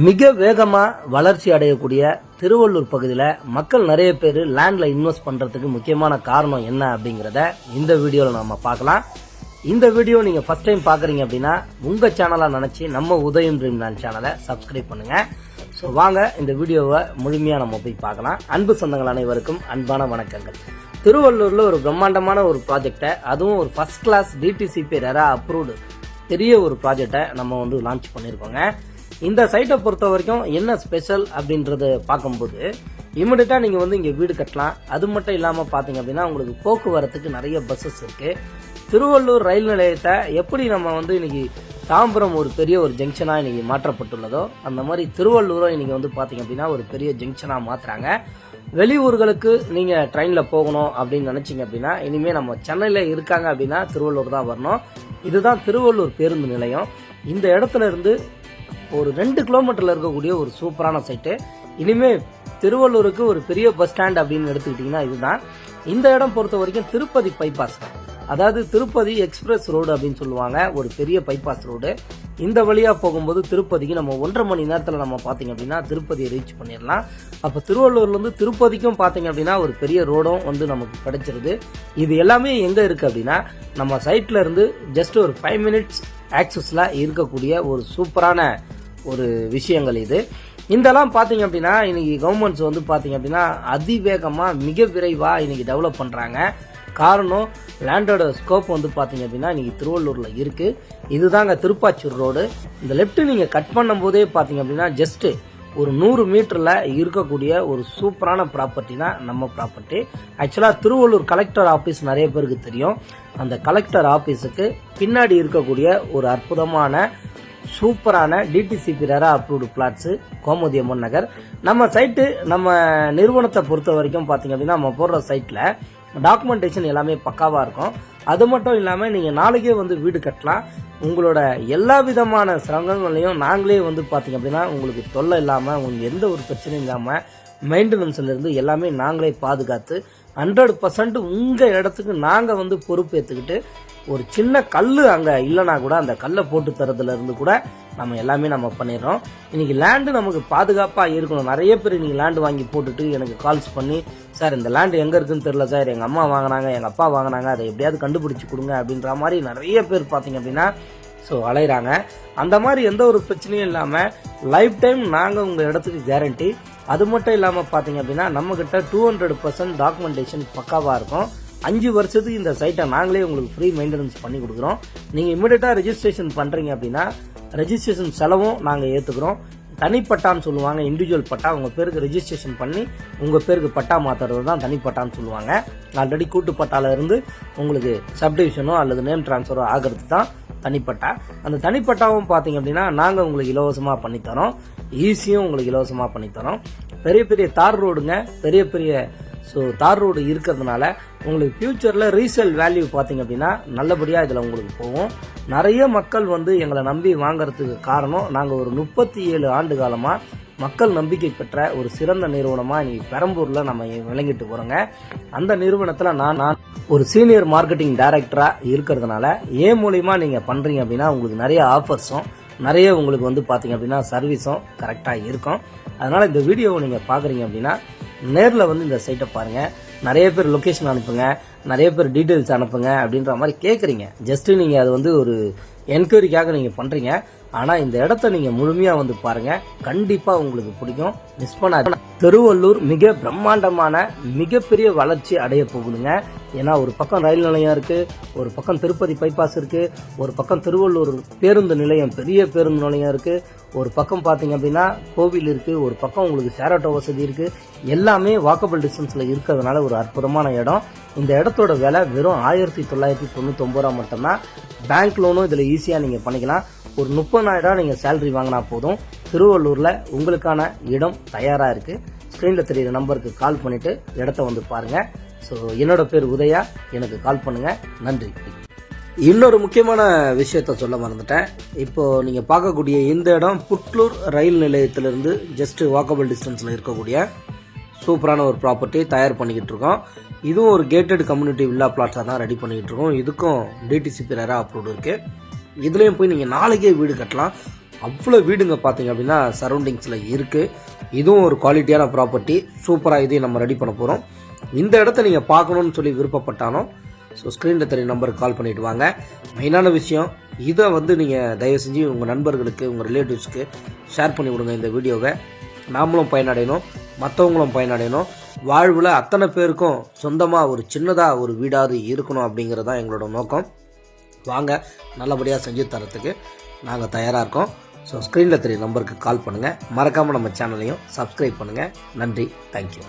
மிக வேகமா வளர்ச்சி அடையக்கூடிய திருவள்ளூர் பகுதியில் மக்கள் நிறைய பேர் லேண்ட்ல இன்வெஸ்ட் பண்றதுக்கு முக்கியமான காரணம் என்ன அப்படிங்கறத இந்த வீடியோல நாம பார்க்கலாம். இந்த வீடியோ நீங்க ஃபர்ஸ்ட் டைம் பாக்குறீங்க அப்படின்னா உங்க சேனலா நினைச்சு நம்ம உதயம் ட்ரீம் லேண்ட் சேனலை சப்ஸ்கிரைப் பண்ணுங்க. ஸோ வாங்க இந்த வீடியோவை முழுமையா நம்ம போய் பார்க்கலாம். அன்பு சொந்தங்கள் அனைவருக்கும் அன்பான வணக்கங்கள். திருவள்ளூர்ல ஒரு பிரம்மாண்டமான ஒரு ப்ராஜெக்டை, அதுவும் ஒரு first class DTCP RERA approved பெரிய ஒரு ப்ராஜெக்டை நம்ம வந்து லான்ச் பண்ணியிருக்கோங்க. இந்த சைட்டை பொறுத்த வரைக்கும் என்ன ஸ்பெஷல் அப்படின்றத பார்க்கும்போது இமிடியட்டா நீங்க வந்து இங்க வீடு கட்டலாம். அது மட்டும் இல்லாம பாத்தீங்க அப்படின்னா உங்களுக்கு போக்குவரத்துக்கு நிறைய பஸ்ஸஸ் இருக்கு. திருவள்ளூர் ரயில் நிலையத்தை எப்படி நம்ம வந்து இன்னைக்கு தாம்பரம் ஒரு பெரிய ஒரு ஜங்ஷனா இன்னைக்கு மாற்றப்பட்டுள்ளதோ அந்த மாதிரி திருவள்ளூரும் இன்னைக்கு வந்து பாத்தீங்க அப்படின்னா ஒரு பெரிய ஜங்ஷனா மாத்துறாங்க. வெளியூர்களுக்கு நீங்க ட்ரெயின்ல போகணும் அப்படின்னு நினைச்சீங்க அப்படின்னா இனிமே நம்ம சென்னையில இருக்காங்க அப்படின்னா திருவள்ளூர் தான் வரணும். இதுதான் திருவள்ளூர் பேருந்து நிலையம். இந்த இடத்துல இருந்து ஒரு 2 கிலோமீட்டர்ல இருக்கக்கூடிய ஒரு சூப்பரான சைட்டு. இனிமே திருவள்ளூருக்கு ஒரு பெரிய பஸ் ஸ்டாண்ட் அப்படின்னு எடுத்துக்கிட்டீங்கன்னா இதுதான். இந்த இடம் பொறுத்த வரைக்கும் திருப்பதி பைபாஸ், அதாவது திருப்பதி எக்ஸ்பிரஸ் ரோடு அப்படின்னு சொல்லுவாங்க, ஒரு பெரிய பைபாஸ் ரோடு. இந்த வழியா போகும்போது திருப்பதிக்கு நம்ம 1.5 மணி நேரத்துல நம்ம பாத்தீங்க அப்படின்னா திருப்பதியை ரீச் பண்ணிடலாம். அப்ப திருவள்ளூர்ல இருந்து திருப்பதிக்கும் பாத்தீங்க அப்படின்னா ஒரு பெரிய ரோடும் வந்து நமக்கு கிடைச்சிருது. இது எல்லாமே எங்க இருக்கு அப்படின்னா நம்ம சைட்ல இருந்து ஜஸ்ட் ஒரு 5 மினிட்ஸ் ஆக்சஸ்ல இருக்கக்கூடிய ஒரு சூப்பரான ஒரு விஷயங்கள் இது. இதெல்லாம் பாத்தீங்க அப்படின்னா இன்னைக்கு கவர்மெண்ட்ஸ் வந்து பாத்தீங்க அப்படின்னா அதிவேகமா மிக விரைவா இன்னைக்கு டெவலப் பண்றாங்க. காரணம் லேண்டோட ஸ்கோப் வந்து பாத்தீங்க அப்படின்னா இன்னைக்கு திருவள்ளூர்ல இருக்கு. இதுதாங்க திருப்பாச்சூர் ரோடு. இந்த லெப்ட் நீங்க கட் பண்ணும் போதே பாத்தீங்க அப்படின்னா ஜஸ்ட் ஒரு 100 மீட்டர்ல இருக்கக்கூடிய ஒரு சூப்பரான ப்ராப்பர்ட்டி தான் நம்ம ப்ராப்பர்ட்டி. ஆக்சுவலா திருவள்ளூர் கலெக்டர் ஆபீஸ் நிறைய பேருக்கு தெரியும். அந்த கலெக்டர் ஆபீஸுக்கு பின்னாடி இருக்கக்கூடிய ஒரு அற்புதமான சூப்பரான DTCP RERA approved flats Gomathi Amman Nagar. நம்ம சைட்டு நம்ம நிறுவனத்தை பொறுத்த வரைக்கும் பாத்தீங்க அப்படின்னா நம்ம போடுற சைட்ல டாக்குமெண்டேஷன் எல்லாமே பக்காவா இருக்கும். அது மட்டும் இல்லாம நீங்க நாளைக்கே வந்து வீடு கட்டலாம். உங்களோட எல்லா விதமான சிரமங்களையும் நாங்களே வந்து பாத்தீங்க அப்படின்னா உங்களுக்கு தொல்லை இல்லாம, உங்களுக்கு எந்த ஒரு பிரச்சனையும் இல்லாம மெயின்டெனன்ஸ்ல இருந்து எல்லாமே நாங்களே பாதுகாத்து 100% உங்க இடத்துக்கு நாங்க வந்து பொறுப்பேற்றுக்கிட்டு ஒரு சின்ன கல்லு அங்க இல்லைனா கூட அந்த கல்லை போட்டு தரதுல இருந்து கூட நம்ம எல்லாமே நம்ம பண்ணிடுறோம். இன்னைக்கு லேண்டு நமக்கு பாதுகாப்பா இருக்கணும். நிறைய பேர் இன்னைக்கு லேண்டு வாங்கி போட்டுட்டு எனக்கு கால்ஸ் பண்ணி, சார் இந்த லேண்டு எங்க இருக்குன்னு தெரியல சார், எங்க அம்மா வாங்கினாங்க, எங்க அப்பா வாங்கினாங்க, அதை எப்படியாவது கண்டுபிடிச்சு கொடுங்க அப்படின்ற மாதிரி நிறைய பேர் பாத்தீங்க அப்படின்னா அலைகிறாங்க. அந்த மாதிரி எந்த ஒரு பிரச்சனையும் இல்லாம லைஃப் டைம் நாங்க உங்க இடத்துக்கு கேரண்டி. அது மட்டும் இல்லாம பாத்தீங்க அப்படின்னா நம்ம கிட்ட 200% டாக்குமெண்டேஷன் பக்காவா இருக்கும். 5 வருஷத்துக்கு இந்த சைட்டை நாங்களே உங்களுக்கு ஃப்ரீ மெயின்டெனன்ஸ் பண்ணி கொடுக்குறோம். நீங்க இமிடியட்டா ரெஜிஸ்ட்ரேஷன் பண்றீங்க அப்படின்னா ரெஜிஸ்ட்ரேஷன் செலவும் நாங்க ஏத்துக்கிறோம். தனிப்பட்டான்னு சொல்லுவாங்க, இண்டிவிஜுவல் பட்டா. உங்க பேருக்கு ரெஜிஸ்ட்ரேஷன் பண்ணி உங்க பேருக்கு பட்டா மாத்துறது தான் தனிப்பட்டான்னு சொல்லுவாங்க. ஆல்ரெடி கூட்டு பட்டால இருந்து உங்களுக்கு சப்டிவிஷனோ அல்லது நேம் டிரான்ஸ்பரோ ஆகிறது தான் தனிப்பட்டா. அந்த தனிப்பட்டாவும் பாத்தீங்க அப்படின்னா நாங்க உங்களுக்கு இலவசமா பண்ணித்தரோம். ஈஸியும் உங்களுக்கு இலவசமா பண்ணித்தரோம். பெரிய பெரிய தார் ரோடுங்க, பெரிய பெரிய தார் ரோடு இருக்கிறதுனால உங்களுக்கு ஃபியூச்சர்ல ரீசேல் வேல்யூ பாத்தீங்க அப்படின்னா நல்லபடியா இதுல உங்களுக்கு போகும். நிறைய மக்கள் வந்து எங்களை நம்பி வாங்கறதுக்கு காரணம் நாங்க ஒரு 37 ஆண்டு காலமா மக்கள் நம்பிக்கை பெற்ற ஒரு சிறந்த நிறுவனமா இன்னைக்கு பெரம்பூர்ல நம்ம விளங்கிட்டு போறோங்க. அந்த நிறுவனத்துல நான் ஒரு சீனியர் மார்க்கெட்டிங் டைரக்டரா இருக்கிறதுனால ஏன் மூலியமா நீங்க பண்றீங்க அப்படின்னா உங்களுக்கு நிறைய ஆஃபர்ஸும் நிறைய உங்களுக்கு வந்து பாத்தீங்க அப்படின்னா சர்வீஸும் கரெக்டா இருக்கும். அதனால இந்த வீடியோவை நீங்க பாக்குறீங்க அப்படின்னா நேர்ல வந்து இந்த சைட்டை பாருங்க. நிறைய பேர் லொகேஷன் அனுப்புங்க, நிறைய பேர் டீடைல்ஸ் அனுப்புங்க அப்படின்ற மாதிரி கேக்குறீங்க. ஜஸ்ட் நீங்க அது வந்து ஒரு என்கொயரிக்காக நீங்க பண்றீங்க. ஆனா இந்த இடத்த நீங்க முழுமையா வந்து பாருங்க, கண்டிப்பா உங்களுக்கு பிடிக்கும். மிஸ் பண்ணாதீங்க. திருவள்ளூர் மிக பிரம்மாண்டமான மிகப்பெரிய வளர்ச்சி அடைய போகுதுங்க. ஏன்னா ஒரு பக்கம் ரயில் நிலையம் இருக்கு, ஒரு பக்கம் திருப்பதி பைபாஸ் இருக்கு, ஒரு பக்கம் திருவள்ளூர் பேருந்து நிலையம் பெரிய பேருந்து நிலையம் இருக்கு, ஒரு பக்கம் பாத்தீங்க அப்படின்னா கோவில் இருக்கு, ஒரு பக்கம் உங்களுக்கு ஷேர் வசதி இருக்கு. எல்லாமே வாக்கபிள் டிஸ்டன்ஸ்ல இருக்கிறதுனால ஒரு அற்புதமான இடம். இந்த இடத்தோட விலை வெறும் 1999 ரூபா மட்டும்தான். பேங்க் லோனும் இதுல ஈஸியா நீங்க பண்ணிக்கலாம். ஒரு 30,000 நீங்க சேலரி வாங்கினா போதும். திருவள்ளூர்ல உங்களுக்கான இடம் தயாரா இருக்கு. ஸ்கிரீன்ல தெரியுற நம்பருக்கு கால் பண்ணிட்டு இடத்த வந்து பாருங்க. என்னோட பேர் உதயா, எனக்கு கால் பண்ணுங்க. நன்றி. இன்னொரு முக்கியமான விஷயத்த சொல்ல மறந்துட்டேன். இப்போ நீங்க பார்க்கக்கூடிய இந்த இடம் புட்லூர் ரயில் நிலையத்திலிருந்து ஜஸ்ட் வாக்கபிள் டிஸ்டன்ஸ்ல இருக்கக்கூடிய சூப்பரான ஒரு ப்ராப்பர்ட்டி தயார் பண்ணிக்கிட்டு இருக்கோம். இதுவும் ஒரு கேட்டட் கம்யூனிட்டி வில்லா பிளாட்ஸா தான் ரெடி பண்ணிக்கிட்டு இருக்கோம். இதுக்கும் டிடிசிபி ரெரா அப்ரூவ்டு இருக்கு. இதுலயும் போய் நீங்க நாளைக்கே வீடு கட்டலாம். அவ்வளோ வீடுங்க பார்த்தீங்க அப்படின்னா சரௌண்டிங்ஸில் இருக்குது. இதுவும் ஒரு குவாலிட்டியான ப்ராப்பர்ட்டி. சூப்பராக இதையும் நம்ம ரெடி பண்ண போகிறோம். இந்த இடத்த நீங்கள் பார்க்கணுன்னு சொல்லி விருப்பப்பட்டாலும் ஸோ ஸ்க்ரீனில் தெரிய நம்பருக்கு கால் பண்ணிவிட்டு வாங்க. மெயினான விஷயம், இதை நீங்கள் தயவு செஞ்சு உங்கள் நண்பர்களுக்கு, உங்கள் ரிலேட்டிவ்ஸ்க்கு ஷேர் பண்ணி விடுங்க இந்த வீடியோவை. நாமளும் பயனடையணும், மற்றவங்களும் பயனடையணும். வாழ்வில் அத்தனை பேருக்கும் சொந்தமாக ஒரு சின்னதாக ஒரு வீடாவது இருக்கணும் அப்படிங்கிறது தான் எங்களோட நோக்கம். வாங்க, நல்லபடியாக செஞ்சு தரத்துக்கு நாங்கள் தயாராக இருக்கோம். ஸோ ஸ்க்ரீனில் தெரிய நம்பருக்கு கால் பண்ணுங்கள். மறக்காமல் நம்ம சேனலையும் சப்ஸ்கிரைப் பண்ணுங்கள். நன்றி, தேங்க்யூ.